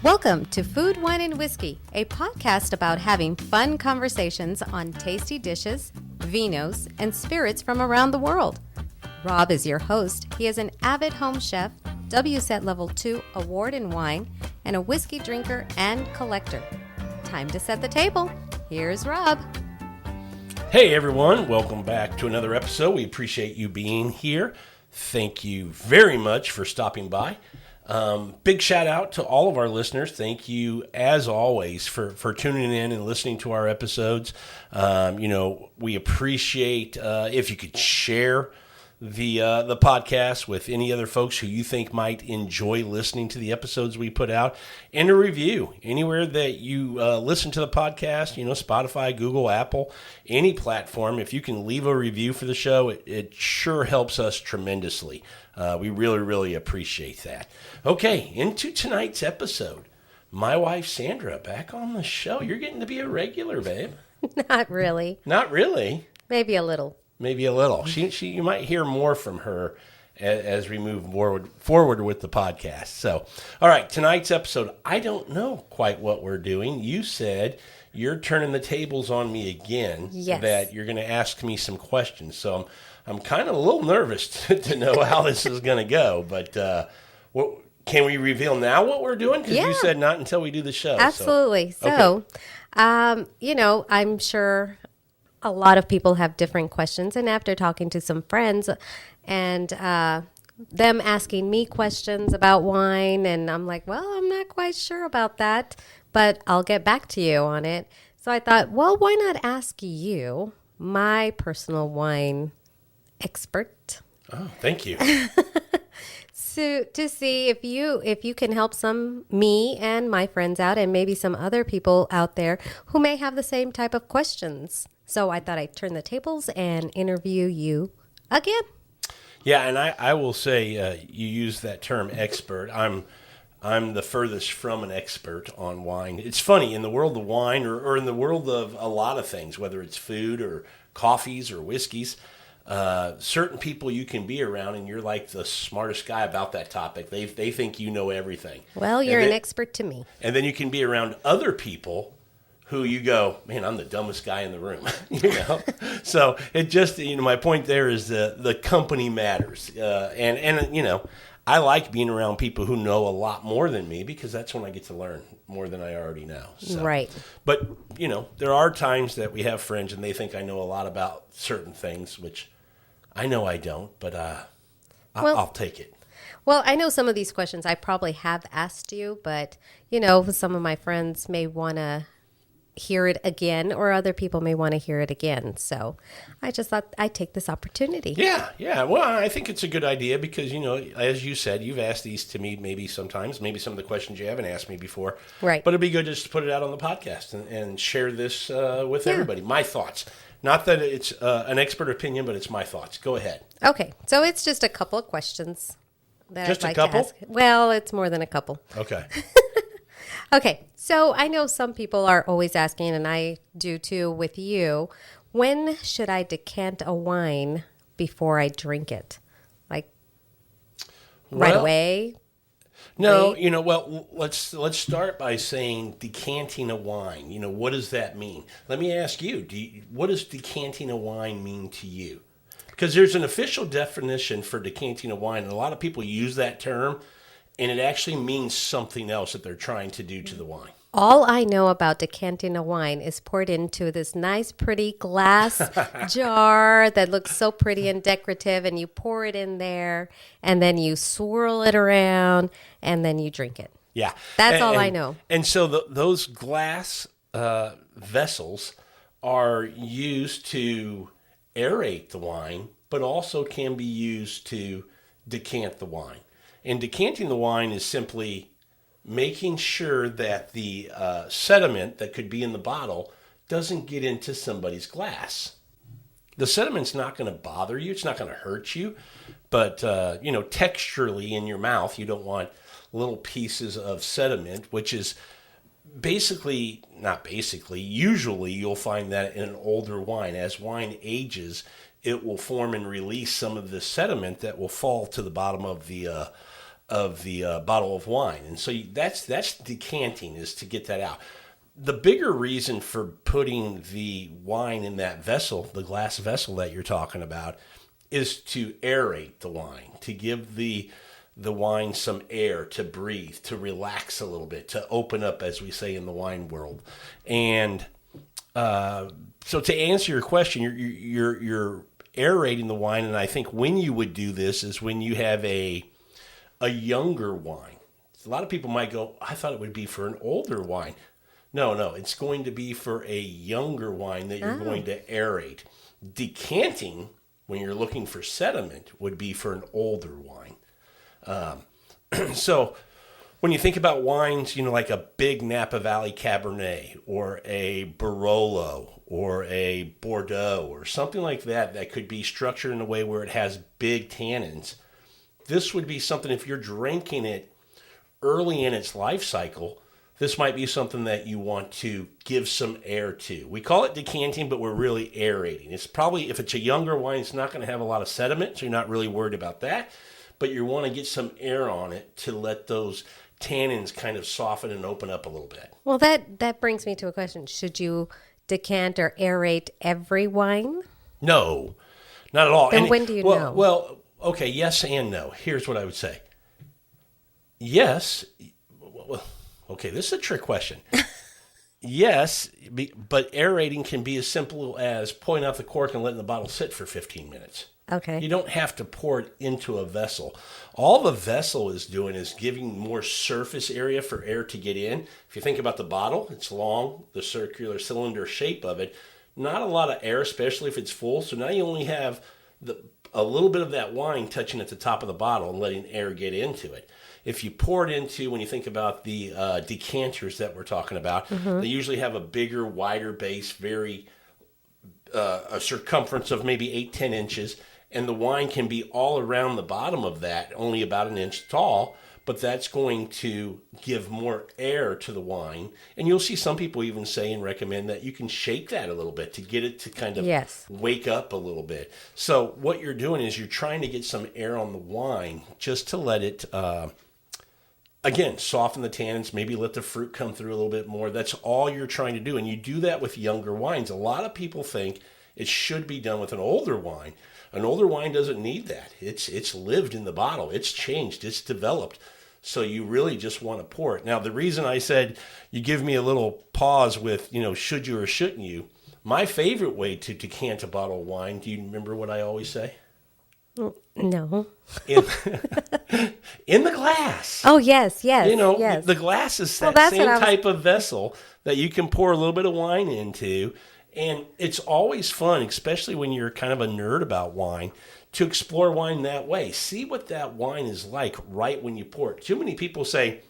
Welcome to Food, Wine, and Whiskey, a podcast about having fun conversations on tasty dishes, vinos, and spirits from around the world. Rob is your host. He is an avid home chef, WSET Level 2 award in wine, and a whiskey drinker and collector. Time to set the table. Here's Rob. Hey everyone, welcome back to another episode. We appreciate you being here. Thank you very much for stopping by. Big shout out to all of our listeners. Thank you, as always, for tuning in and listening to our episodes. We appreciate if you could share the podcast with any other folks who you think might enjoy listening to the episodes we put out, and a review anywhere that you listen to the podcast. Spotify, Google, Apple, any platform. If you can leave a review for the show, it sure helps us tremendously. We really, really appreciate that. Okay, into tonight's episode. My wife, Sandra, back on the show. You're getting to be a regular, babe. Not really. Not really? Maybe a little. Maybe a little. You might hear more from her as we move forward with the podcast. So, all right, tonight's episode, I don't know quite what we're doing. You said you're turning the tables on me again. Yes. That you're going to ask me some questions. So I'm kind of a little nervous to know how this is going to go. But can we reveal now what we're doing? Because you said not until we do the show. Absolutely. So, I'm sure a lot of people have different questions. And after talking to some friends and them asking me questions about wine, and I'm like, well, I'm not quite sure about that, but I'll get back to you on it. So I thought, well, why not ask you, my personal wine expert? Oh, thank you. So to see if you can help me and my friends out, and maybe some other people out there who may have the same type of questions. So I thought I'd turn the tables and interview you again. Yeah, and I will say you use that term expert. I'm the furthest from an expert on wine. It's funny, in the world of wine or in the world of a lot of things, whether it's food or coffees or whiskeys, certain people you can be around and you're like the smartest guy about that topic. They think you know everything. Well, you're an expert to me. And then you can be around other people who you go, man, I'm the dumbest guy in the room. So it just, my point there is the company matters. And I like being around people who know a lot more than me, because that's when I get to learn more than I already know. So. Right. But, there are times that we have friends and they think I know a lot about certain things, which I know I don't, but I'll take it. Well, I know some of these questions I probably have asked you, but, some of my friends may want to hear it again, or other people may want to hear it again. So I just thought I'd take this opportunity. Yeah. Well, I think it's a good idea because, as you said, you've asked these to me maybe sometimes, maybe some of the questions you haven't asked me before. Right. But it'd be good just to put it out on the podcast and share this with everybody. My thoughts. Not that it's an expert opinion, but it's my thoughts. Go ahead. Okay. So it's just a couple of questions that just I'd like a couple? to ask. Well, it's more than a couple. Okay. Okay, so I know some people are always asking, and I do too with you, when should I decant a wine before I drink it? Like right away? No, let's start by saying decanting a wine. What does that mean? Let me ask you, what does decanting a wine mean to you? Because there's an official definition for decanting a wine, and a lot of people use that term, and it actually means something else that they're trying to do to the wine. All I know about decanting a wine is poured into this nice, pretty glass jar that looks so pretty and decorative, and you pour it in there, and then you swirl it around, and then you drink it. Yeah. That's all I know. And so those glass vessels are used to aerate the wine, but also can be used to decant the wine. And decanting the wine is simply making sure that the sediment that could be in the bottle doesn't get into somebody's glass. The sediment's not going to bother you. It's not going to hurt you. But, texturally in your mouth, you don't want little pieces of sediment, which is usually you'll find that in an older wine. As wine ages, it will form and release some of the sediment that will fall to the bottom of the bottle of wine. And so that's decanting, is to get that out. The bigger reason for putting the wine in that vessel, the glass vessel that you're talking about, is to aerate the wine, to give the wine some air to breathe, to relax a little bit, to open up, as we say in the wine world. And so to answer your question, you're aerating the wine, and I think when you would do this is when you have a younger wine. A lot of people might go, I thought it would be for an older wine. No, it's going to be for a younger wine that you're going to aerate. Decanting, when you're looking for sediment, would be for an older wine. So when you think about wines, like a big Napa Valley Cabernet or a Barolo or a Bordeaux or something like that could be structured in a way where it has big tannins, this would be something, if you're drinking it early in its life cycle, this might be something that you want to give some air to. We call it decanting, but we're really aerating. It's probably, if it's a younger wine, it's not going to have a lot of sediment, so you're not really worried about that. But you want to get some air on it to let those tannins kind of soften and open up a little bit. Well, that brings me to a question. Should you decant or aerate every wine? No, not at all. Then when do you know? Well, okay, yes and no. Here's what I would say. Yes. Okay, this is a trick question. Yes, but aerating can be as simple as pulling out the cork and letting the bottle sit for 15 minutes. Okay. You don't have to pour it into a vessel. All the vessel is doing is giving more surface area for air to get in. If you think about the bottle, it's long, the circular cylinder shape of it. Not a lot of air, especially if it's full. So now you only have a little bit of that wine touching at the top of the bottle and letting air get into it. If you pour it into, when you think about the decanters that we're talking about, they usually have a bigger, wider base, a circumference of maybe 8-10 inches, and the wine can be all around the bottom of that, only about an inch tall, but that's going to give more air to the wine. And you'll see some people even say and recommend that you can shake that a little bit to get it to kind of wake up a little bit. So what you're doing is you're trying to get some air on the wine just to let it, again, soften the tannins, maybe let the fruit come through a little bit more. That's all you're trying to do. And you do that with younger wines. A lot of people think it should be done with an older wine. An older wine doesn't need that. It's lived in the bottle. It's changed. It's developed. So you really just want to pour it. Now, the reason I said you give me a little pause with, should you or shouldn't you? My favorite way to decant a bottle of wine, do you remember what I always say? No. In the glass. Oh, yes. Yes. The glass is that same type of vessel that you can pour a little bit of wine into. And it's always fun, especially when you're kind of a nerd about wine, to explore wine that way. See what that wine is like right when you pour it. Too many people say,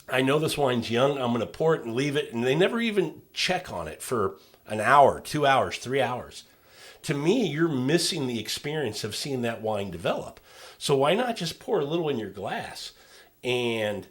I know this wine's young, I'm going to pour it and leave it, and they never even check on it for an hour, 2 hours, 3 hours. To me, you're missing the experience of seeing that wine develop. So why not just pour a little in your glass and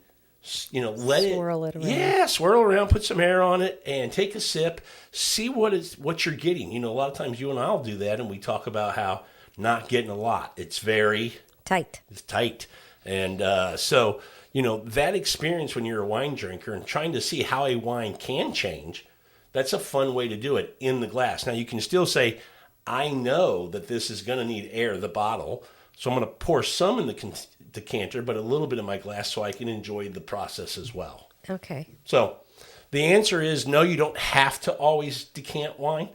let swirl it around. Yeah, swirl around, put some air on it, and take a sip. See what you're getting. A lot of times you and I'll do that, and we talk about how not getting a lot. It's very tight. It's tight, and so that experience when you're a wine drinker and trying to see how a wine can change. That's a fun way to do it in the glass. Now you can still say, I know that this is going to need air, the bottle, so I'm going to pour some in the decanter, but a little bit in my glass so I can enjoy the process as well. Okay. So the answer is no, you don't have to always decant wine.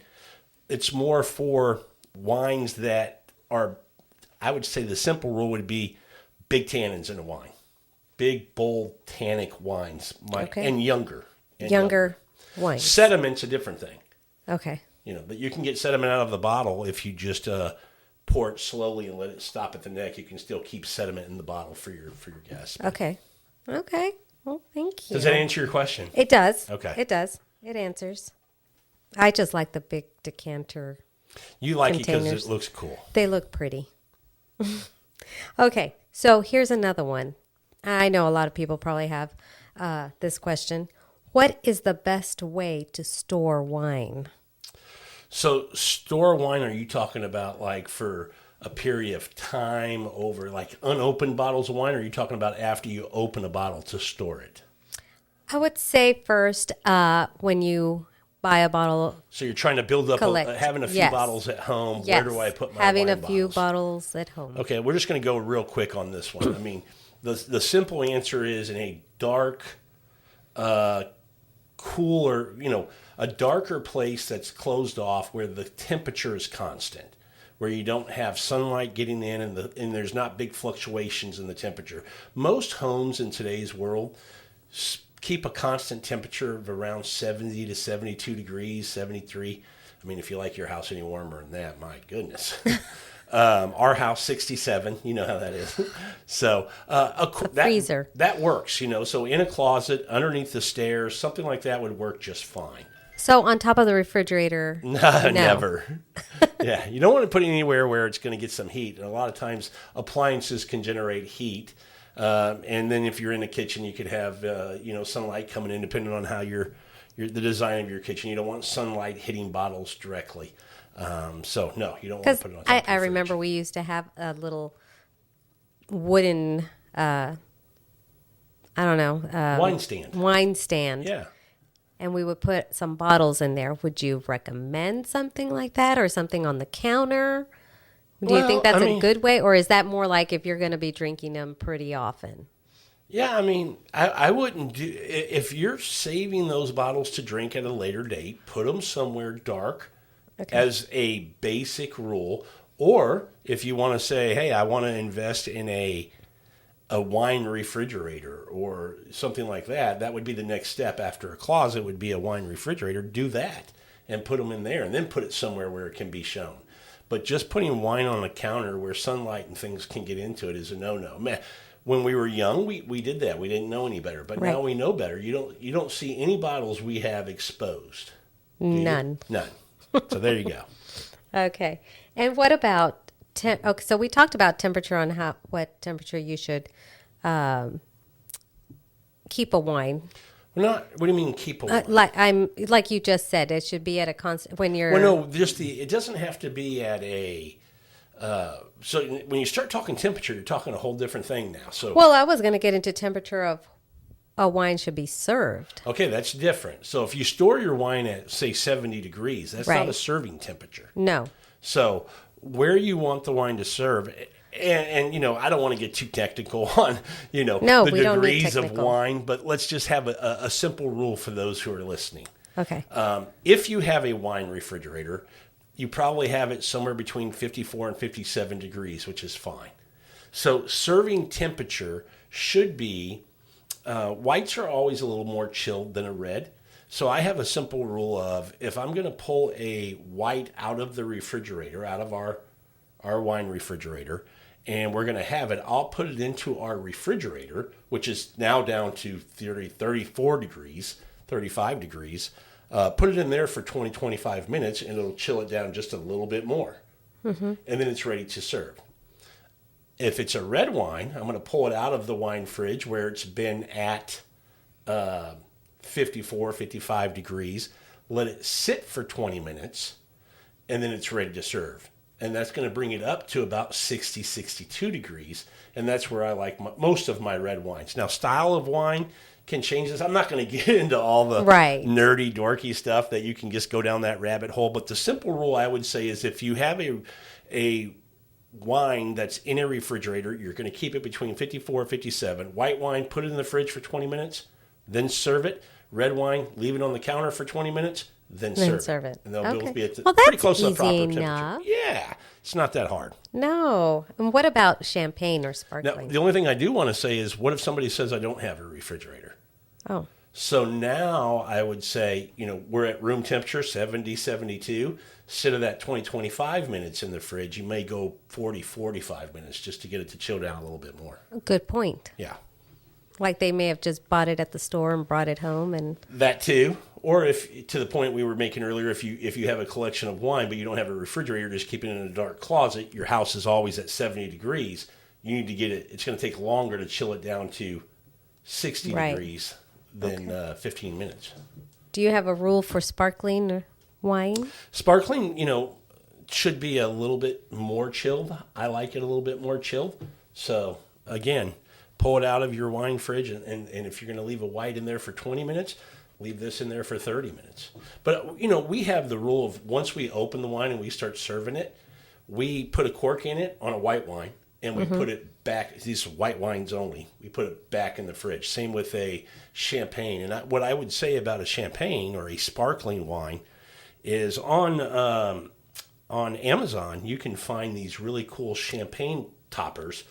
It's more for wines that are, I would say the simple rule would be big tannins in a wine. Big, bold, tannic wines. And younger. Younger wines. Sediment's a different thing. Okay. But you can get sediment out of the bottle if you just pour it slowly and let it stop at the neck. You can still keep sediment in the bottle for your guests. Okay. Well, thank you. Does that answer your question? It does. Okay. It does. It answers. I just like the big decanter. You like containers. it because it looks cool. They look pretty. Okay. So here's another one. I know a lot of people probably have this question. What is the best way to store wine? So store wine, are you talking about like for a period of time over like unopened bottles of wine, or are you talking about after you open a bottle to store it? I would say first, when you buy a bottle, So you're trying to build up, having a few Yes. bottles at home. Yes. Where do I put my having wine a few bottles? bottles at home. Okay, we're just going to go real quick on this one. I mean, the simple answer is in a dark, cooler, a darker place that's closed off where the temperature is constant, where you don't have sunlight getting in and there's not big fluctuations in the temperature. Most homes in today's world keep a constant temperature of around 70 to 72 degrees, 73. I mean, if you like your house any warmer than that, my goodness. Our house, 67. You know how that is. So freezer. That works, So in a closet, underneath the stairs, something like that would work just fine. So on top of the refrigerator? No. Never. Yeah, you don't want to put it anywhere where it's going to get some heat. And a lot of times appliances can generate heat. And then if you're in the kitchen, you could have, sunlight coming in depending on how the design of your kitchen. You don't want sunlight hitting bottles directly. So no, you don't want to put it on top of the I remember we used to have a little wooden, wine stand. Wine stand. Yeah. And we would put some bottles in there. Would you recommend something like that or something on the counter? Do you think that's a good way? Or is that more like if you're going to be drinking them pretty often? Yeah, I mean, I wouldn't do... If you're saving those bottles to drink at a later date, put them somewhere dark as a basic rule. Or if you want to say, hey, I want to invest in a wine refrigerator or something like that, that would be the next step after a closet would be a wine refrigerator. Do that and put them in there and then put it somewhere where it can be shown. But just putting wine on a counter where sunlight and things can get into it is a no-no. Man, when we were young, we did that. We didn't know any better. But now we know better. You don't see any bottles we have exposed. None. None. So there you go. Okay. And what about so we talked about temperature on what temperature you should keep a wine. What do you mean keep a wine? Like you just said, it should be at a constant when you're. Well, no, it doesn't have to be at a. So when you start talking temperature, you're talking a whole different thing now. So well, I was going to get into temperature of a wine should be served. Okay, that's different. So if you store your wine at say 70 degrees, that's not a serving temperature. No. So where you want the wine to serve. And I don't want to get too technical on, the degrees of wine, but let's just have a simple rule for those who are listening. Okay. If you have a wine refrigerator, you probably have it somewhere between 54 and 57 degrees, which is fine. So serving temperature should be, whites are always a little more chilled than a red. So I have a simple rule of if I'm going to pull a white out of the refrigerator, out of our wine refrigerator, and we're going to have it, I'll put it into our refrigerator, which is now down to 34 degrees, 35 degrees. Put it in there for 20, 25 minutes, and it'll chill it down just a little bit more. Mm-hmm. And then it's ready to serve. If it's a red wine, I'm going to pull it out of the wine fridge where it's been at 54, 55 degrees, let it sit for 20 minutes, and then it's ready to serve. And that's going to bring it up to about 60, 62 degrees. And that's where I like most of my red wines. Now, style of wine can change this. I'm not going to get into all the nerdy, dorky stuff that you can just go down that rabbit hole. But the simple rule I would say is if you have a wine that's in a refrigerator, you're going to keep it between 54 and 57. White wine, put it in the fridge for 20 minutes, then serve it. Red wine, leave it on the counter for 20 minutes. Then serve it. And they'll both be at pretty close to the proper temperature. Yeah, it's not that hard. No. And what about champagne or sparkling? Now, the only thing I do want to say is what if somebody says I don't have a refrigerator? Oh. So now I would say, we're at room temperature, 70, 72. Instead of that 20, 25 minutes in the fridge, you may go 40, 45 minutes just to get it to chill down a little bit more. Good point. Yeah. Like they may have just bought it at the store and brought it home and that too. Or if to the point we were making earlier, if you have a collection of wine but you don't have a refrigerator, just keep it in a dark closet, your house is always at 70 degrees. You need to get it. It's going to take longer to chill it down to 60 degrees than 15 minutes. Do you have a rule for sparkling wine? Sparkling, should be a little bit more chilled. I like it a little bit more chilled. So again, pull it out of your wine fridge, and if you're going to leave a white in there for 20 minutes, leave this in there for 30 minutes. But, we have the rule of once we open the wine and we start serving it, we put a cork in it on a white wine, and we put it back. These white wines only. We put it back in the fridge. Same with a champagne. And what I would say about a champagne or a sparkling wine is on Amazon, you can find these really cool champagne toppers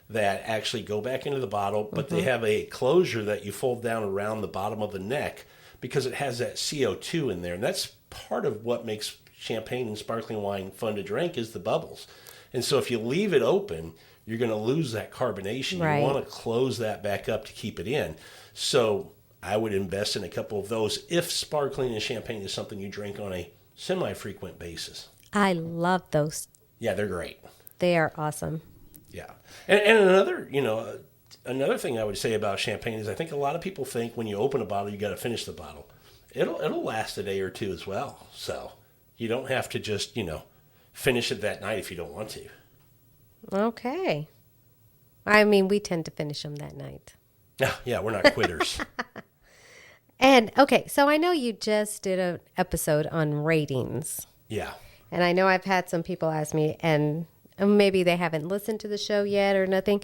that actually go back into the bottle, but they have a closure that you fold down around the bottom of the neck because it has that CO2 in there. And that's part of what makes champagne and sparkling wine fun to drink is the bubbles. And so if you leave it open, you're going to lose that carbonation. Right. You want to close that back up to keep it in. So I would invest in a couple of those if sparkling and champagne is something you drink on a semi-frequent basis. I love those. Yeah, they're great. They are awesome. Yeah. And another, another thing I would say about champagne is I think a lot of people think when you open a bottle, you got to finish the bottle. It'll last a day or two as well. So you don't have to just, finish it that night if you don't want to. Okay. I mean, we tend to finish them that night. Yeah, we're not quitters. And, okay, so I know you just did an episode on ratings. Yeah. And I know I've had some people ask me, and maybe they haven't listened to the show yet or nothing.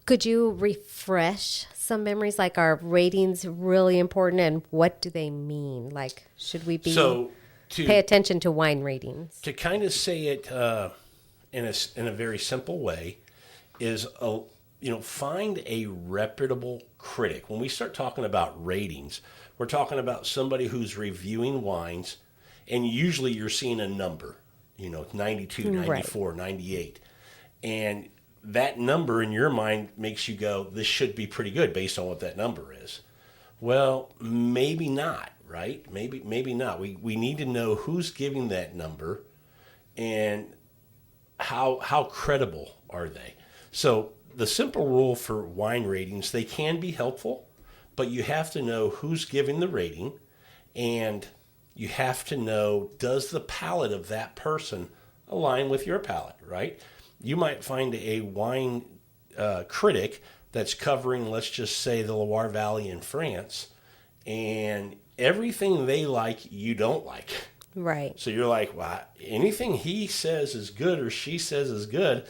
Could you refresh some memories? Like, are ratings really important, and what do they mean? Like, should we pay attention to wine ratings? To kind of say it in a very simple way is, find a reputable critic. When we start talking about ratings, we're talking about somebody who's reviewing wines, and usually you're seeing a number, 92, 94, right. 98. And that number in your mind makes you go, this should be pretty good based on what that number is. Well, maybe not, right? Maybe not. We need to know who's giving that number and how credible are they. So the simple rule for wine ratings, they can be helpful, but you have to know who's giving the rating, and you have to know, does the palate of that person align with your palate, right? You might find a wine critic that's covering, let's just say, the Loire Valley in France, and everything they like, you don't like. Right. So you're like, well, anything he says is good or she says is good,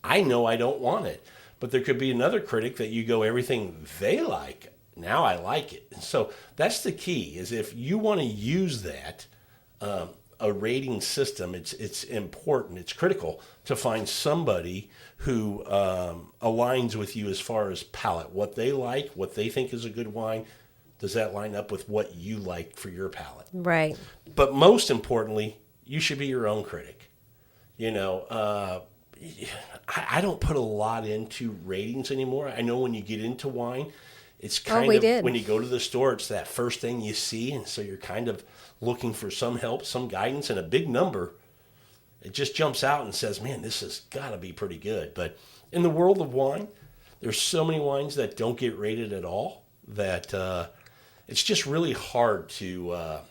I know I don't want it. But there could be another critic that you go, everything they like, now I like it. And so that's the key, is if you want to use that, a rating system, it's important, it's critical to find somebody who aligns with you as far as palate, what they like, what they think is a good wine. Does that line up with what you like for your palate? Right. But most importantly, you should be your own critic. I don't put a lot into ratings anymore. I know when you get into wine, it's kind of, when you go to the store, it's that first thing you see. And so you're kind of looking for some help, some guidance, and a big number. It just jumps out and says, man, this has got to be pretty good. But in the world of wine, there's so many wines that don't get rated at all that it's just really hard to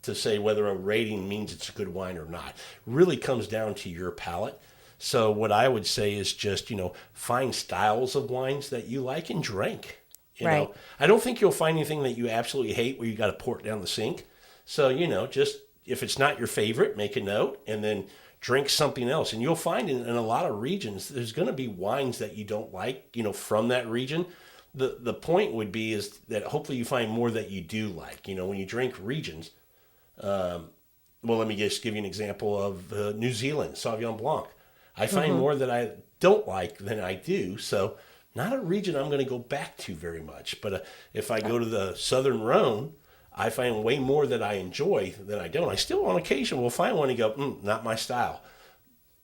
say whether a rating means it's a good wine or not. It really comes down to your palate. So what I would say is just, find styles of wines that you like and drink. Right. I don't think you'll find anything that you absolutely hate where you got to pour it down the sink. So, just if it's not your favorite, make a note and then drink something else. And you'll find in a lot of regions, there's going to be wines that you don't like, from that region. The point would be is that hopefully you find more that you do like. When you drink regions, well, let me just give you an example of New Zealand, Sauvignon Blanc. I find more that I don't like than I do. So not a region I'm going to go back to very much. But if I go to the Southern Rhone, I find way more that I enjoy than I don't. I still, on occasion, will find one and go, not my style.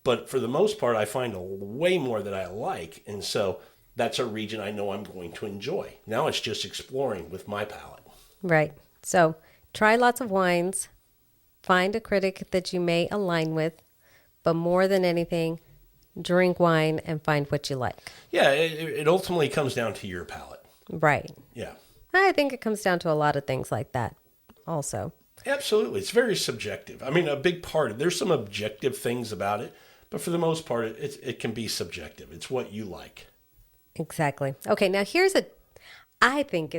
But for the most part, I find way more that I like. And so that's a region I know I'm going to enjoy. Now it's just exploring with my palate. Right. So try lots of wines. Find a critic that you may align with. But more than anything, drink wine and find what you like. Yeah, it ultimately comes down to your palate. Right. Yeah. I think it comes down to a lot of things like that also. Absolutely. It's very subjective. I mean, a big part of there's some objective things about it, but for the most part, it can be subjective. It's what you like. Exactly. Okay, now I think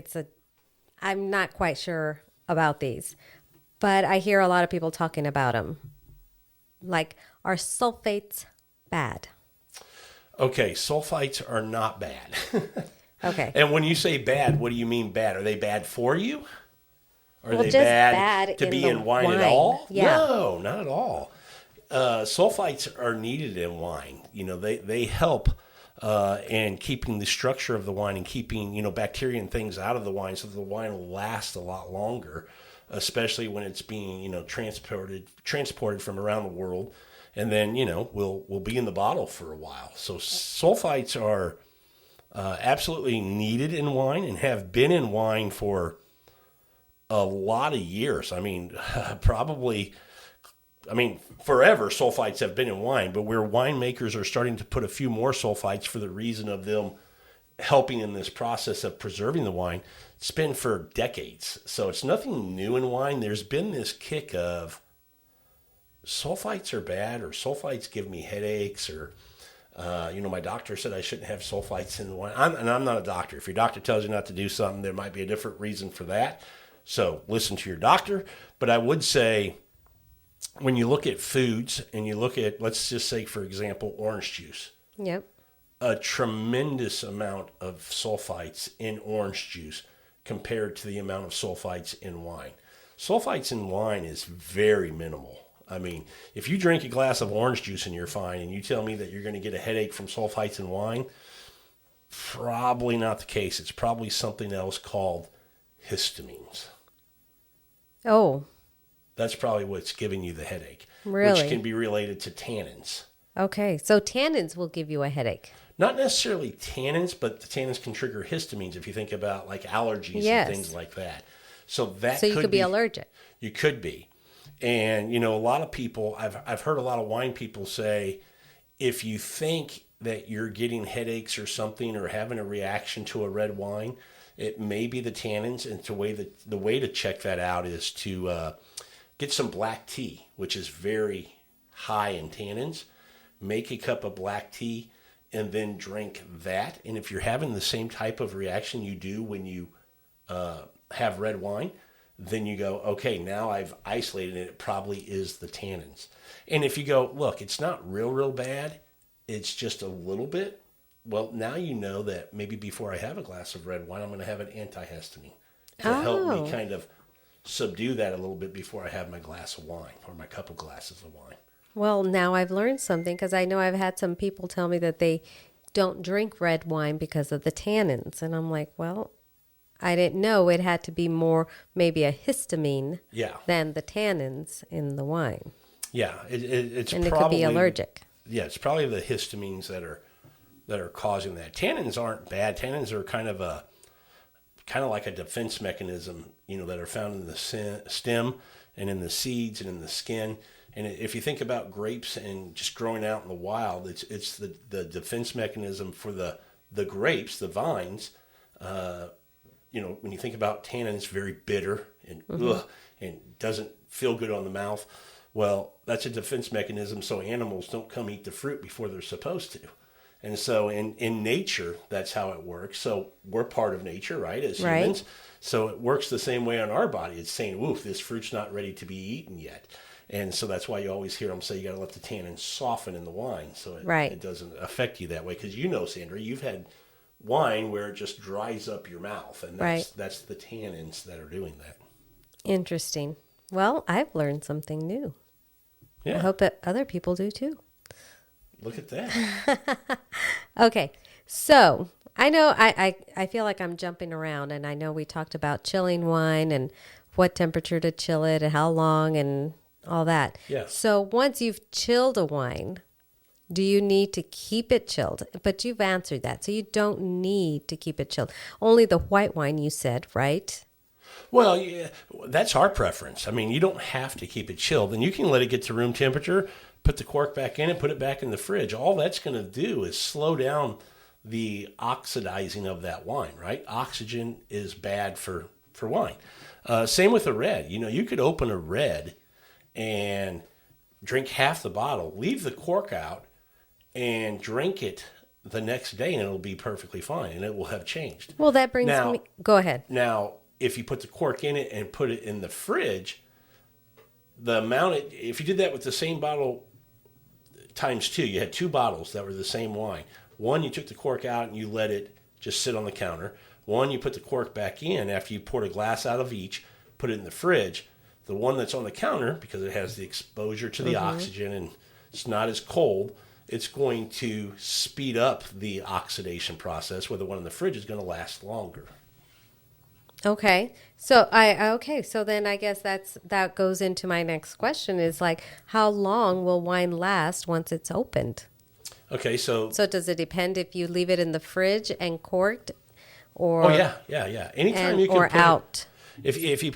I'm not quite sure about these, but I hear a lot of people talking about them. Like, are sulfates bad? Okay, sulfites are not bad. Okay. And when you say bad, what do you mean bad? Are they bad for you? Are Well, they just bad bad to in be the in wine at wine. all? Yeah. No, not at all. Sulfites are needed in wine. They help in keeping the structure of the wine and keeping bacteria and things out of the wine, so that the wine will last a lot longer, especially when it's being transported from around the world, and then will be in the bottle for a while. So sulfites are absolutely needed in wine and have been in wine for a lot of years. I mean, forever sulfites have been in wine, but where winemakers are starting to put a few more sulfites for the reason of them helping in this process of preserving the wine, it's been for decades. So it's nothing new in wine. There's been this kick of sulfites are bad, or sulfites give me headaches, or my doctor said I shouldn't have sulfites in the wine. I'm not a doctor. If your doctor tells you not to do something, there might be a different reason for that. So listen to your doctor. But I would say, when you look at foods and you look at, let's just say, for example, orange juice. Yep. A tremendous amount of sulfites in orange juice compared to the amount of sulfites in wine. Sulfites in wine is very minimal. I mean, if you drink a glass of orange juice and you're fine, and you tell me that you're going to get a headache from sulfites in wine, probably not the case. It's probably something else called histamines. Oh, That's probably what's giving you the headache. Really? Which can be related to tannins. okay. So tannins will give you a headache. Not necessarily tannins, but the tannins can trigger histamines if you think about like allergies Yes. and things like that. So that So you could be allergic. You could be. And a lot of people, I've heard a lot of wine people say, if you think that you're getting headaches or something, or having a reaction to a red wine, it may be the tannins. And the way to check that out is to get some black tea, which is very high in tannins. Make a cup of black tea and then drink that. And if you're having the same type of reaction you do when you have red wine, then you go, okay, now I've isolated it. It probably is the tannins. And if you go, look, it's not real bad, it's just a little bit, well, now you know that maybe before I have a glass of red wine, I'm going to have an antihistamine to help me kind of subdue that a little bit before I have my glass of wine, or my couple glasses of wine. Well, now I've learned something, because I know I've had some people tell me that they don't drink red wine because of the tannins. And I'm like, well, I didn't know it had to be more maybe a histamine than the tannins in the wine. Yeah, it's and probably, it could be allergic. Yeah, it's probably the histamines that are causing that. Tannins aren't bad. Tannins are kind of like a defense mechanism, that are found in the stem and in the seeds and in the skin. And if you think about grapes and just growing out in the wild, it's the defense mechanism for the grapes, the vines. When you think about tannins, very bitter and doesn't feel good on the mouth. Well, that's a defense mechanism so animals don't come eat the fruit before they're supposed to. And so in nature, that's how it works. So we're part of nature, right, as humans. So it works the same way on our body. It's saying, woof, this fruit's not ready to be eaten yet. And so that's why you always hear them say you got to let the tannins soften in the wine so it doesn't affect you that way. Because Sandra, you've had wine where it just dries up your mouth. And that's the tannins that are doing that. Interesting. Well, I've learned something new. Yeah. I hope that other people do too. Look at that. Okay. So I know I feel like I'm jumping around, and I know we talked about chilling wine and what temperature to chill it and how long and all that. Yeah. So once you've chilled a wine, do you need to keep it chilled? But you've answered that. So you don't need to keep it chilled. Only the white wine, you said, right? Well, yeah, that's our preference. I mean, you don't have to keep it chilled, and you can let it get to room temperature, put the cork back in, and put it back in the fridge. All that's going to do is slow down the oxidizing of that wine, right? Oxygen is bad for for wine. Same with a red. You know, you could open a red and drink half the bottle, leave the cork out, and drink it the next day, and it'll be perfectly fine, and it will have changed. Well, that brings me... Go ahead. Now, if you put the cork in it and put it in the fridge, if you did that with the same bottle times two, you had two bottles that were the same wine. One, you took the cork out and you let it just sit on the counter. One, you put the cork back in after you poured a glass out of each, put it in the fridge. The one that's on the counter, because it has the exposure to the oxygen and it's not as cold, it's going to speed up the oxidation process, where the one in the fridge is going to last longer. Okay. So then I guess that goes into my next question is like, how long will wine last once it's opened? Okay, so does it depend if you leave it in the fridge and corked, or anytime you can or out? If you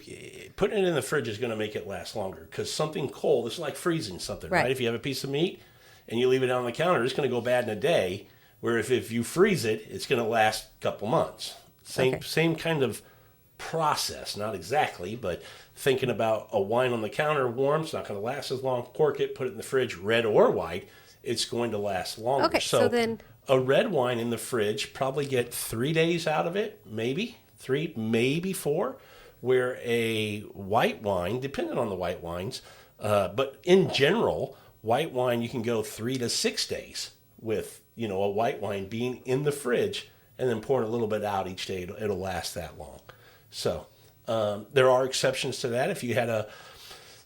putting it in the fridge is going to make it last longer, because something cold, it's like freezing something, right? If you have a piece of meat and you leave it out on the counter, it's going to go bad in a day. Where if you freeze it, it's going to last a couple months. Same kind of process, not exactly, but thinking about a wine on the counter, warm, it's not going to last as long. Cork it, put it in the fridge, red or white, it's going to last longer. Okay, so then a red wine in the fridge, probably get 3 days out of it, maybe 3, maybe 4. Where a white wine, depending on the white wines, but in general, white wine you can go 3 to 6 days with, you know, a white wine being in the fridge and then pouring a little bit out each day. It'll last that long. So there are exceptions to that. If you had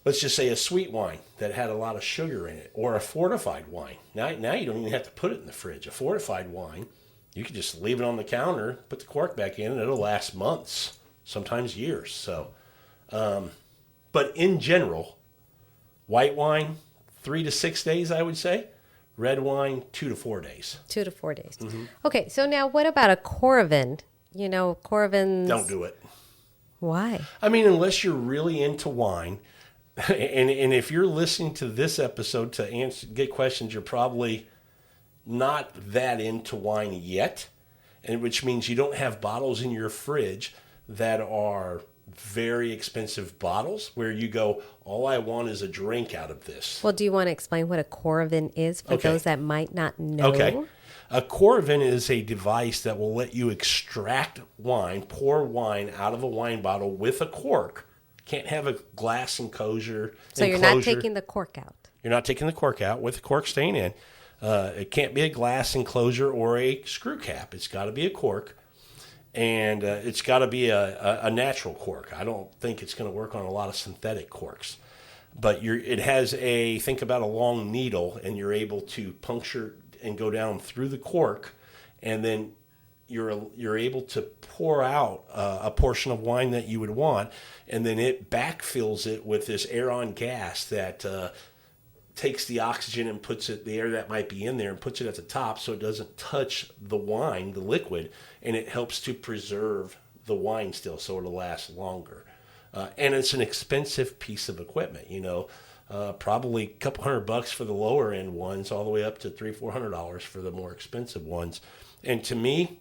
let's just say a sweet wine that had a lot of sugar in it, or a fortified wine. Now you don't even have to put it in the fridge. A fortified wine, you can just leave it on the counter, put the cork back in, and it'll last months, sometimes years. So, but in general, white wine, 3 to 6 days, I would say. Red wine, 2 to 4 days. 2 to 4 days. Mm-hmm. Okay, so now what about a Coravin? You know, Coravins... Don't do it. Why? I mean, unless you're really into wine, and if you're listening to this episode to get questions, you're probably not that into wine yet, and which means you don't have bottles in your fridge that are very expensive bottles where you go, all I want is a drink out of this. Well, do you want to explain what a Coravin is for those that might not know? Okay. A Coravin is a device that will let you extract wine, pour wine out of a wine bottle with a cork. Can't have a glass enclosure. So you're not taking the cork out. You're not taking the cork out with the cork staying in. It can't be a glass enclosure or a screw cap. It's got to be a cork. And it's got to be a natural cork. I don't think it's going to work on a lot of synthetic corks. But it has think about a long needle, and you're able to puncture and go down through the cork, and then you're able to pour out a portion of wine that you would want, and then it backfills it with this air-on gas that takes the oxygen and puts it, the air that might be in there, and puts it at the top so it doesn't touch the wine, the liquid, and it helps to preserve the wine still so it'll last longer. And it's an expensive piece of equipment, you know, probably a couple $100 for the lower end ones, all the way up to $300-400 for the more expensive ones. And to me,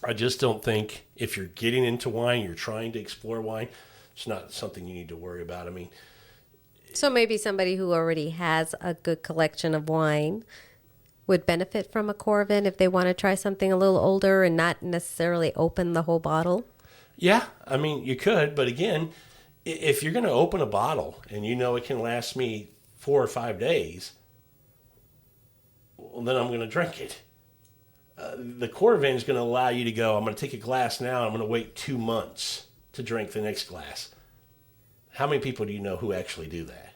I just don't think if you're getting into wine, you're trying to explore wine, it's not something you need to worry about. I mean, so maybe somebody who already has a good collection of wine would benefit from a Coravin if they want to try something a little older and not necessarily open the whole bottle? Yeah, I mean, you could, but again, if you're going to open a bottle and you know it can last me 4 or 5 days, well, then I'm going to drink it. The Coravin is going to allow you to go, I'm going to take a glass now, and I'm going to wait 2 months to drink the next glass. How many people do you know who actually do that?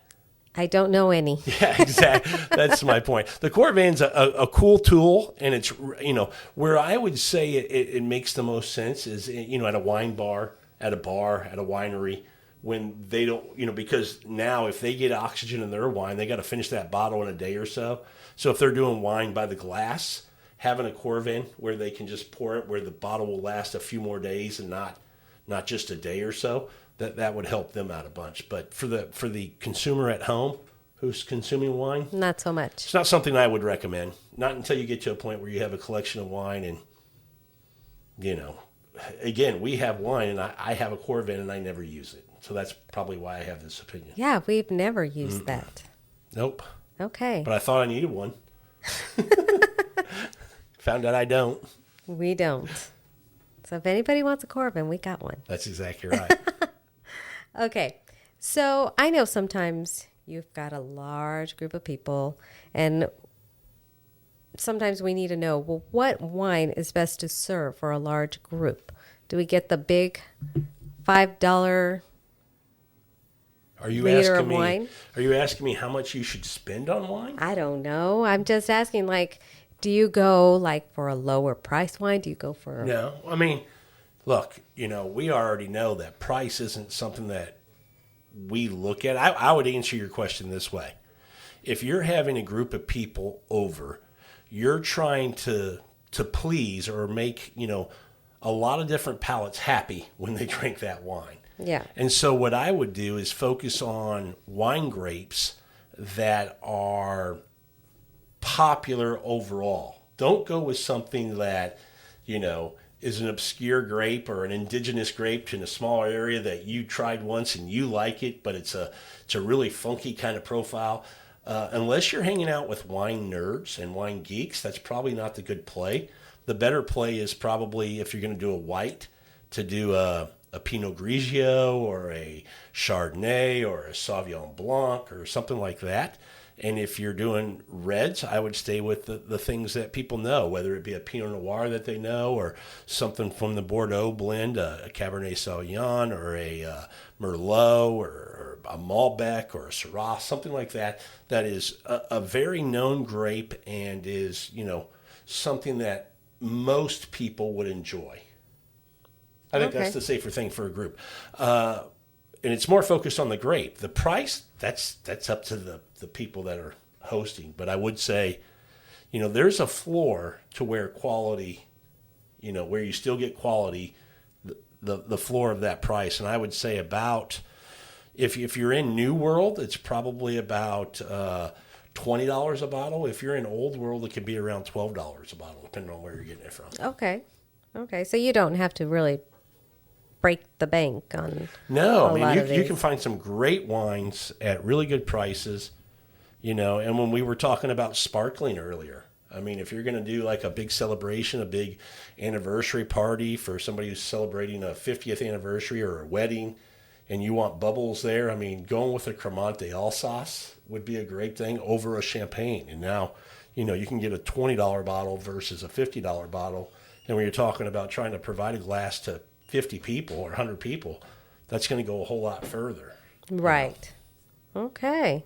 I don't know any. Yeah, exactly. That's my point. The Coravin's a cool tool, and it's, you know, where I would say it makes the most sense is, you know, at a wine bar, at a winery, when they don't, you know, because now if they get oxygen in their wine, they got to finish that bottle in a day or so. So if they're doing wine by the glass, having a Coravin where they can just pour it, where the bottle will last a few more days and not just a day or so, that would help them out a bunch. But for the consumer at home who's consuming wine, not so much. It's not something I would recommend. Not until you get to a point where you have a collection of wine and, you know, again, we have wine, and I have a Corvette, and I never use it. So that's probably why I have this opinion. Yeah, we've never used that. Nope. Okay. But I thought I needed one. Found out I don't. We don't. So if anybody wants a Corbin, we got one. That's exactly right. Okay. So I know sometimes you've got a large group of people, and sometimes we need to know, well, what wine is best to serve for a large group? Do we get the big $5 Are you liter asking of me? wine? Are you asking me how much you should spend on wine? I don't know. I'm just asking, like, do you go like for a lower price wine? Do you go for No. I mean, look, we already know that price isn't something that we look at. I would answer your question this way. If you're having a group of people over, you're trying to please or make, a lot of different palates happy when they drink that wine. Yeah. And so what I would do is focus on wine grapes that are popular overall. Don't go with something that, is an obscure grape or an indigenous grape in a smaller area that you tried once and you like it, but it's a really funky kind of profile. Unless you're hanging out with wine nerds and wine geeks, that's probably not the good play. The better play is probably, if you're going to do a white, to do a Pinot Grigio or a Chardonnay or a Sauvignon Blanc or something like that. And if you're doing reds, I would stay with the things that people know, whether it be a Pinot Noir that they know or something from the Bordeaux blend, a Cabernet Sauvignon or a Merlot or a Malbec or a Syrah, something like that, that is a very known grape and is, something that most people would enjoy. I think that's the safer thing for a group. And it's more focused on the grape. The price, that's up to the people that are hosting. But I would say, there's a floor to where quality, where you still get quality, the floor of that price. And I would say about, if you're in New World, it's probably about $20 a bottle. If you're in Old World, it could be around $12 a bottle, depending on where you're getting it from. Okay. So you don't have to really break the bank on you can find some great wines at really good prices, and when we were talking about sparkling earlier, I mean, if you're going to do like a big celebration, a big anniversary party for somebody who's celebrating a 50th anniversary or a wedding, and you want bubbles there, I mean, going with a Cremante Alsace would be a great thing over a champagne. And now, you can get a $20 bottle versus a $50 bottle. And when you're talking about trying to provide a glass to 50 people or 100 people, that's going to go a whole lot further. Right. Okay.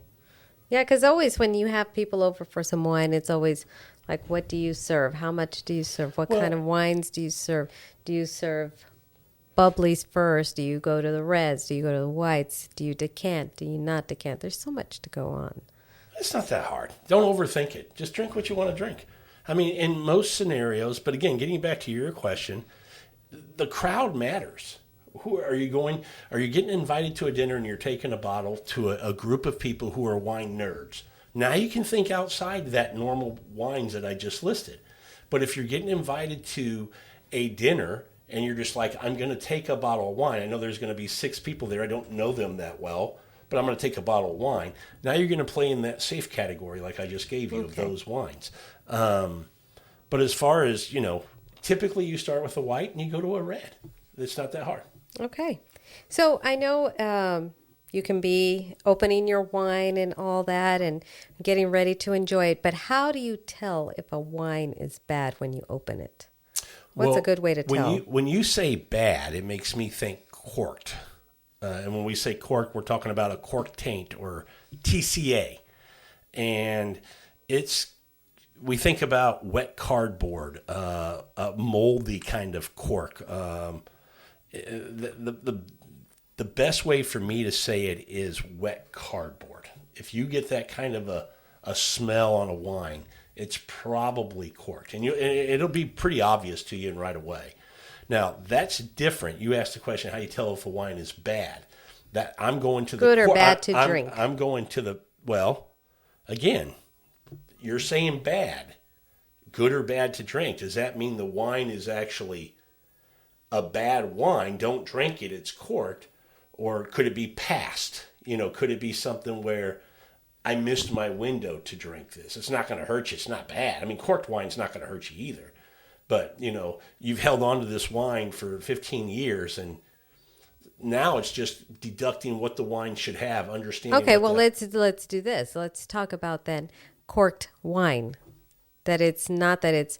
Yeah, because always when you have people over for some wine, it's always like, what do you serve? How much do you serve? What kind of wines do you serve? Do you serve bubblies first? Do you go to the reds? Do you go to the whites? Do you decant? Do you not decant? There's so much to go on. It's not that hard. Don't overthink it. Just drink what you want to drink. I mean, in most scenarios, but again, getting back to your question, the crowd matters. Who are you going? Are you getting invited to a dinner and you're taking a bottle to a group of people who are wine nerds? Now you can think outside that normal wines that I just listed. But if you're getting invited to a dinner and you're just like, I'm going to take a bottle of wine. I know there's going to be 6 people there. I don't know them that well, but I'm going to take a bottle of wine. Now you're going to play in that safe category like I just gave you of those wines. But as far as, typically you start with a white and you go to a red. It's not that hard. Okay. So I know you can be opening your wine and all that and getting ready to enjoy it, but how do you tell if a wine is bad when you open it? What's a good way to tell? When you say bad, it makes me think corked. And when we say corked, we're talking about a cork taint or TCA. And we think about wet cardboard, a moldy kind of cork. The best way for me to say it is wet cardboard. If you get that kind of a smell on a wine, it's probably corked. And it'll be pretty obvious to you right away. Now, that's different. You asked the question, how you tell if a wine is bad. That I'm going to the good or bad to drink. I'm going to the, again, you're saying bad. Good or bad to drink. Does that mean the wine is actually a bad wine, don't drink it, it's corked? Or could it be past? Could it be something where I missed my window to drink this? It's not going to hurt you. It's not bad. I mean, corked wine's not going to hurt you either. But, you've held on to this wine for 15 years, and now it's just deducting what the wine should have, understanding. Okay, well, let's do this. Let's talk about then corked wine. That it's not that it's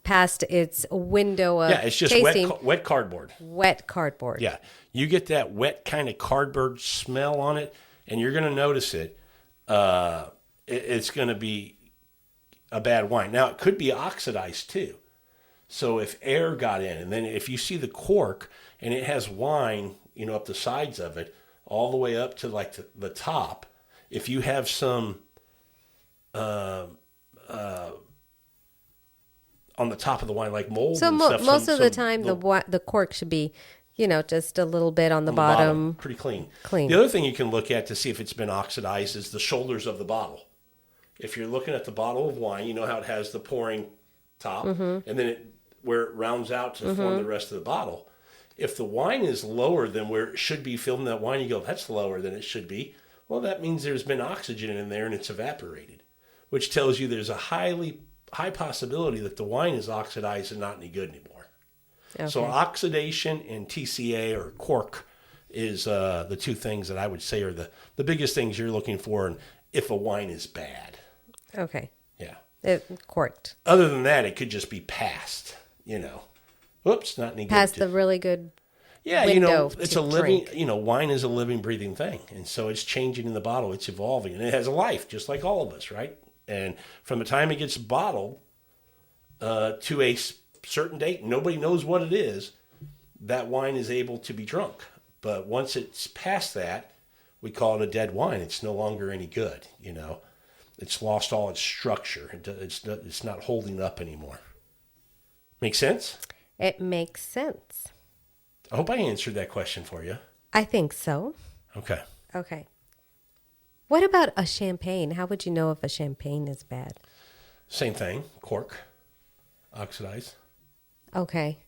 past its window of it's just tasting. wet cardboard. Wet cardboard. Yeah, you get that wet kind of cardboard smell on it, and you're going to notice it. It's going to be a bad wine. Now, it could be oxidized too. So if air got in, and then if you see the cork and it has wine, up the sides of it, all the way up to like the top, if you have some on the top of the wine, like mold So and stuff. most of the time, the cork should be, just a little bit on the bottom. Pretty clean. Clean. The other thing you can look at to see if it's been oxidized is the shoulders of the bottle. If you're looking at the bottle of wine, you know how it has the pouring top, and then where it rounds out to form the rest of the bottle. If the wine is lower than where it should be filled in that wine, you go, that's lower than it should be. Well, that means there's been oxygen in there and it's evaporated, which tells you there's a high possibility that the wine is oxidized and not any good anymore. Okay. So oxidation and TCA or cork is the two things that I would say are the biggest things you're looking for if a wine is bad. Okay. Yeah. Corked. Other than that, it could just be past, Oops, not any good. Past the really good window it's to a living, drink. Wine is a living, breathing thing. And so it's changing in the bottle. It's evolving. And it has a life, just like all of us, right? And from the time it gets bottled to a certain date, nobody knows what it is, that wine is able to be drunk. But once it's past that, we call it a dead wine. It's no longer any good, It's lost all its structure. It's not holding up anymore. Make sense? It makes sense. I hope I answered that question for you. I think so. Okay. Okay. What about a champagne? How would you know if a champagne is bad? Same thing. Cork. Oxidized. Okay.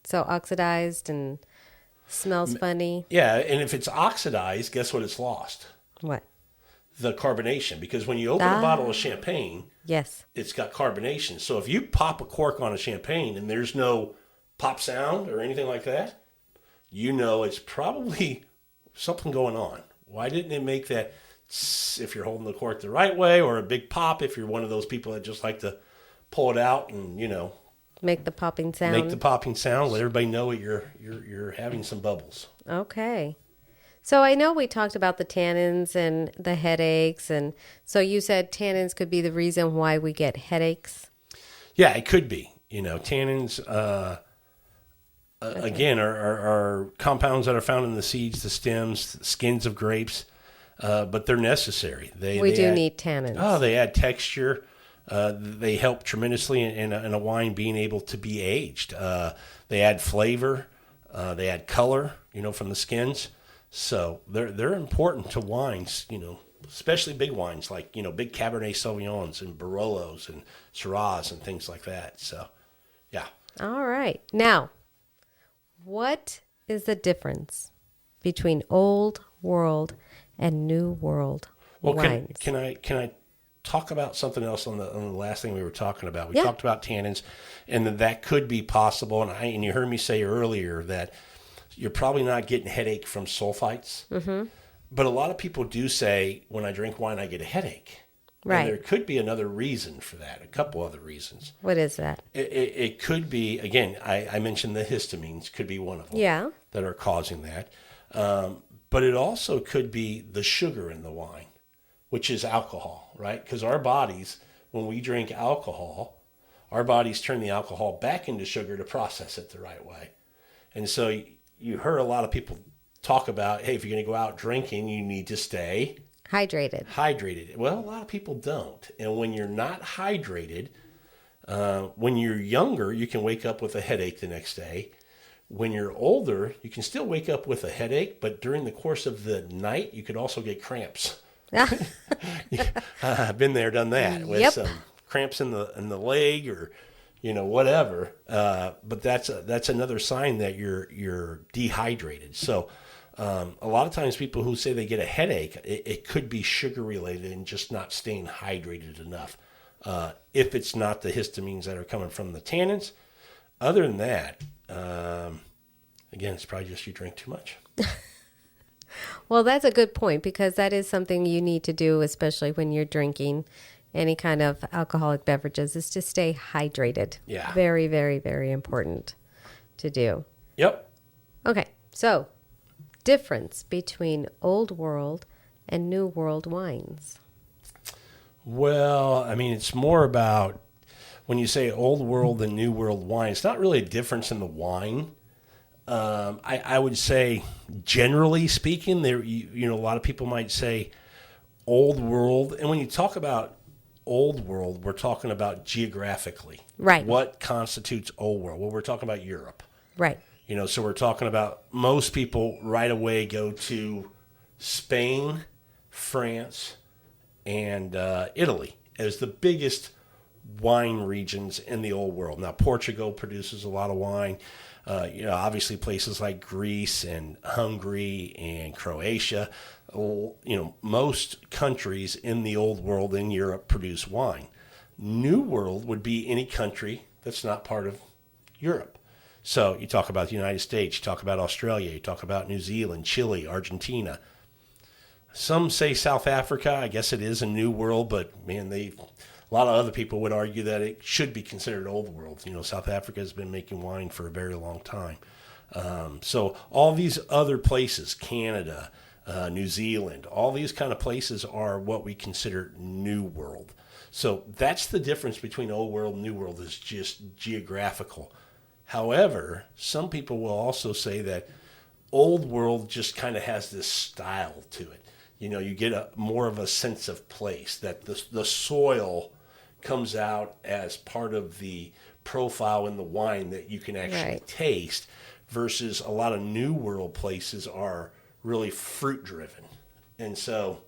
So oxidized and smells funny. Yeah, and if it's oxidized, guess what it's lost? What? The carbonation. Because when you open a bottle of champagne, yes, it's got carbonation. So if you pop a cork on a champagne and there's no pop sound or anything like that, it's probably something going on. Why didn't it make that if you're holding the cork the right way, or a big pop if you're one of those people that just like to pull it out and, make the popping sound. Make the popping sound. Let everybody know you're having some bubbles. Okay. So I know we talked about the tannins and the headaches, and so you said tannins could be the reason why we get headaches. Yeah, it could be. Tannins, again, are compounds that are found in the seeds, the stems, the skins of grapes, but they're necessary. We do need tannins. Oh, they add texture. They help tremendously in a wine being able to be aged. They add flavor. They add color, from the skins. So they're important to wines, especially big wines like, big Cabernet Sauvignons and Barolos and Syrahs and things like that. So, yeah. All right. Now, what is the difference between old world and new world wines? Can I talk about something else on the last thing we were talking about? We Yeah. talked about tannins, and that could be possible. And you heard me say earlier that you're probably not getting headache from sulfites. Mm-hmm. But a lot of people do say, when I drink wine, I get a headache. Right. And there could be another reason for that, a couple other reasons. What is that? It could be, again, I mentioned the histamines could be one of them. Yeah. That are causing that. But it also could be the sugar in the wine, which is alcohol, right? Because our bodies, when we drink alcohol, our bodies turn the alcohol back into sugar to process it the right way. And so you heard a lot of people talk about, hey, if you're going to go out drinking, you need to stay hydrated. Well, a lot of people don't. And when you're not hydrated, when you're younger, you can wake up with a headache the next day. When you're older, you can still wake up with a headache, but during the course of the night, you could also get cramps. I've been there, done that with Yep. some cramps in the leg, or whatever. But that's another sign that you're dehydrated. So a lot of times people who say they get a headache, it could be sugar related and just not staying hydrated enough. If it's not the histamines that are coming from the tannins. Other than that, again, it's probably just you drink too much. Well, that's a good point, because that is something you need to do, especially when you're drinking any kind of alcoholic beverages, is to stay hydrated. Yeah. Very, very, very important to do. Yep. Okay, so difference between Old World and New World wines. Well, I mean, it's more about when you say Old World and New World wine, it's not really a difference in the wine. I would say, generally speaking, there a lot of people might say Old World, and when you talk about Old World, we're talking about geographically. Right. What constitutes Old World? Well, we're talking about Europe. Right. So we're talking about most people right away go to Spain, France, and Italy as the biggest wine regions in the Old World. Now, Portugal produces a lot of wine. Obviously places like Greece and Hungary and Croatia, most countries in the Old World in Europe produce wine. New World would be any country that's not part of Europe. So you talk about the United States, you talk about Australia, you talk about New Zealand, Chile, Argentina. Some say South Africa. I guess it is a New World, but man, a lot of other people would argue that it should be considered Old World. South Africa has been making wine for a very long time. So all these other places, Canada, New Zealand, all these kind of places are what we consider New World. So that's the difference between Old World and New World, is just geographical. However, some people will also say that Old World just kind of has this style to it. You get more of a sense of place, that the soil comes out as part of the profile in the wine that you can actually taste, versus a lot of New World places are really fruit driven. And so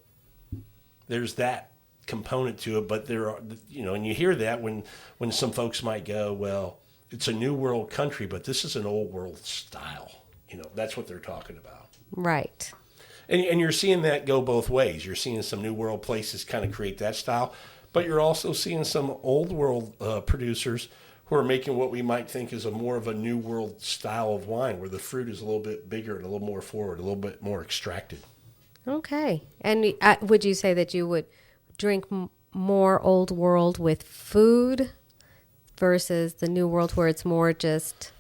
there's that component to it, but there are, and you hear that when some folks might go, well, it's a New World country, but this is an Old World style. That's what they're talking about. Right. And you're seeing that go both ways. You're seeing some New World places kind of create that style, but you're also seeing some Old World producers who are making what we might think is a more of a New World style of wine, where the fruit is a little bit bigger and a little more forward, a little bit more extracted. Okay. And would you say that you would drink more Old World with food versus the New World, where it's more just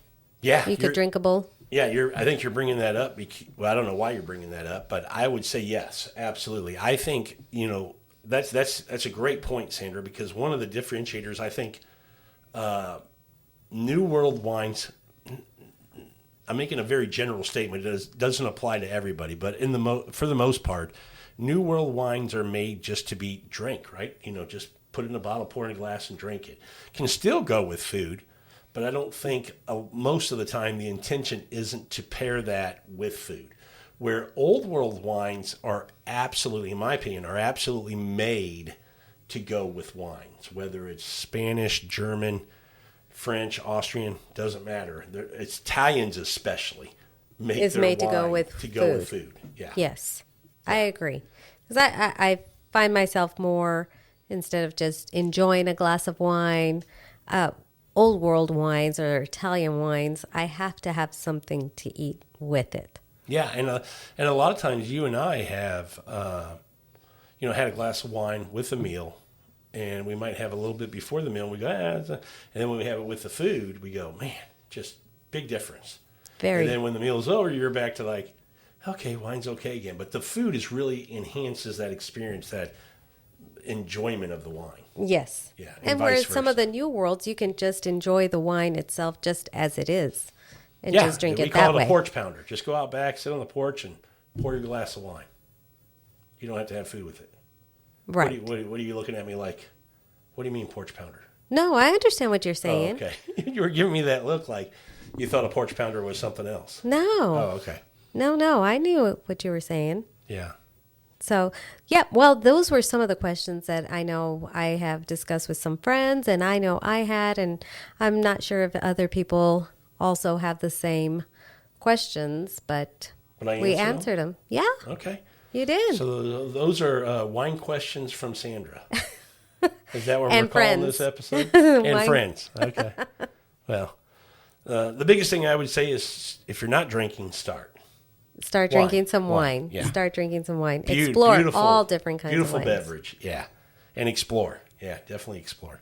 drinkable? Yeah, I think you're bringing that up. Well, I don't know why you're bringing that up, but I would say yes, absolutely. I think that's a great point, Sandra, because one of the differentiators, I think, New World wines. I'm making a very general statement. It doesn't apply to everybody, but for the most part, New World wines are made just to be drank, right? Just put it in a bottle, pour it in a glass, and drink it. Can still go with food. But I don't think most of the time the intention isn't to pair that with food. Where Old World wines are absolutely, in my opinion, are absolutely made to go with wines. Whether it's Spanish, German, French, Austrian, doesn't matter. It's Italians especially is made to go with food. Yeah. Yes, I agree. Because I find myself more, instead of just enjoying a glass of wine, Old World wines or Italian wines, I have to have something to eat with it. Yeah, and a lot of times you and I have, had a glass of wine with a meal, and we might have a little bit before the meal, and we go, and then when we have it with the food, we go, man, just big difference. Very. And then when the meal's over, you're back to like, okay, wine's okay again. But the food really enhances that experience, that enjoyment of the wine. Yes. Yeah. And whereas some of the New Worlds, you can just enjoy the wine itself just as it is and just drink it that way. We call it a porch pounder. Just go out back, sit on the porch, and pour your glass of wine. You don't have to have food with it. Right. What are you looking at me like? What do you mean porch pounder? No, I understand what you're saying. Oh, okay. You were giving me that look like you thought a porch pounder was something else. No. Oh, okay. No, I knew what you were saying. Yeah. So, yeah, well, those were some of the questions that I know I have discussed with some friends, and I know I had, and I'm not sure if other people also have the same questions, but we answered them. Yeah, Okay. you did. So those are wine questions from Sandra. Is that what And we're calling friends. this episode? And Wine- friends. Okay. Well, the biggest thing I would say is if you're not drinking, start. Start Wine. drinking some wine. Yeah. Start drinking some wine. Beau- Explore beautiful, all different kinds of beautiful wines. beverage. Yeah. And explore. Yeah, definitely explore.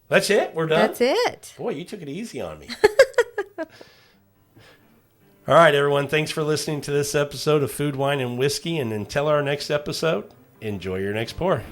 That's it? We're done? That's it. Boy, you took it easy on me. All right, everyone. Thanks for listening to this episode of Food, Wine, and Whiskey. And until our next episode, enjoy your next pour.